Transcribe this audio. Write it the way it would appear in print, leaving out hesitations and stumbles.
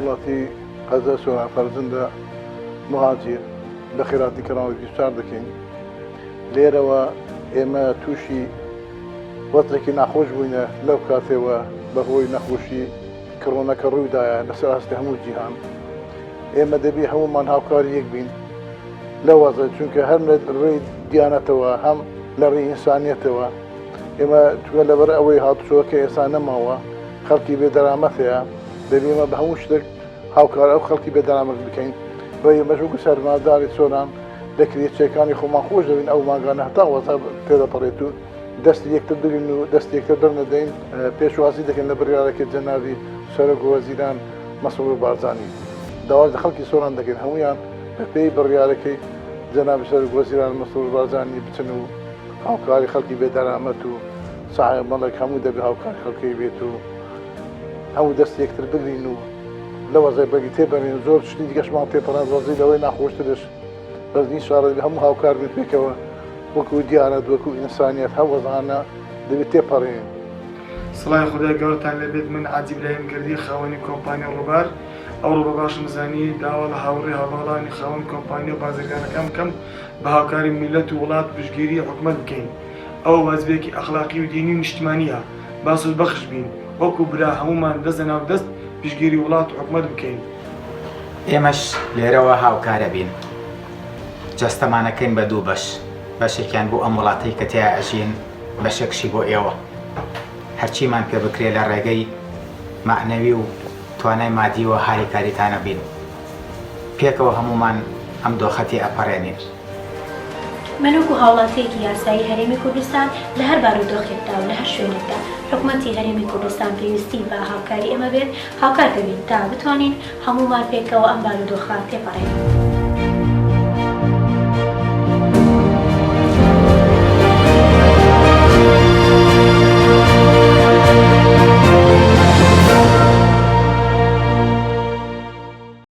وڵاتی قەزە سۆران فەرزندە مهاجر لە خێراتی کەڕاوەکی سوار دەکەین لێرەوە ئێمە تووشی وەزێکی ناخۆش بووینە لەو کاتێوە بەهۆی نەخۆشی کڕۆنەکە ڕوویدایە لەسەر هەستی هەموو جیهان ئێمە دەبی هەمومان هاوکاری یەک بین لە وەزە چونکە هەر ڕێی دیانەتەوە هەم لە ڕێی ئینسانیەتەوە ئێمە چوە لەبەر ئەوەی هاتوچۆکە ئێستا نەماوە خەڵکی بێدەرامەتەیە دەبی ئێمە بە هەموو شتێک هاوکار ئەو خەڵکی بێدەرامەت بکەین بە ئێمەژوو سەرماداری چۆنان دەکرێت چێکانی خۆمان خۆش دەبین ئەو ماگانە هەتا وەزە پێدەپەڕێت و دەستی یەکتر بگرین و دەستی یەکتر دەرنەدەین پێشوازی دەکەن لە بڕیارەکە جەنابی سەرۆک وەزیران مەسعود بارزانی داواز لە خەڵکی سۆران دەکەن هەمویان بە پێی بڕیارەکەی جەنابی سەرۆک وەزیران مەسعود بارزانی بچن و هاوکاری خەڵکی بێدەرامەت و ساحب مەڵێک هەموو دەبێ هاوکاری خەڵکی بێت و هەموو دەستی یەکتر بگرین و لە وەزای بەگی تێبەرین زۆر شتی دیگەشمان تێپەڕان وەزی لەوەی ناخۆشترش بەزنی شارە هەموو هاوکار بێت پێکەوە وەکو دیانەت وەکو ئینسانیەت هەم وەزانە دەبێت تێپەڕێن. سڵای خودای گەورەتان لەبێت من عاجی برایم گردی خاوەنی کۆمپانیا ڕووبار ئەو ڕووبە باشم زانی داوا لە هاوڕێ هەواڵانی خاوەن کۆمپانیا و بازرگانەکان بکەم بە هاوکاری میلەت و وڵات پشتگیری حکومەت بکەین ئەوە وازبێکی ئەخلاقی و دینی و نیشتیمانیە باسوود بەخش بین وەکو برا هەمومان دەست لە ناو دەست پشتگیری وڵات و حکومەت بکەین. ئێمەش لێرەوە هاوکارە بین جەستەمانەکەین بە دوو بەش بەشێکیان بۆ ئەم وڵاتەی کە تیا ئەژین بەشێکشی بۆ ئێوە هەرچیمان پێ بکرێ لە ڕێگەی معنەوی و توانای مادی و هاری کاریتانە بین پێکەوە هەمومان ئەم دۆخەتی ئەپەڕێنین. منوکو هاوڵاتیەکی یاسایی هەرێمی کوردستان لە هەر بارودۆخێکدا و لە هەر شوێنێکدا حکوومەتی هەرێمی کوردستان پێویستی بە هاوکاری ئێمە بێت هاوکار ببین تا بتوانین هەمومان پێکەوە ئەم بارودۆخە تێپەڕێنین.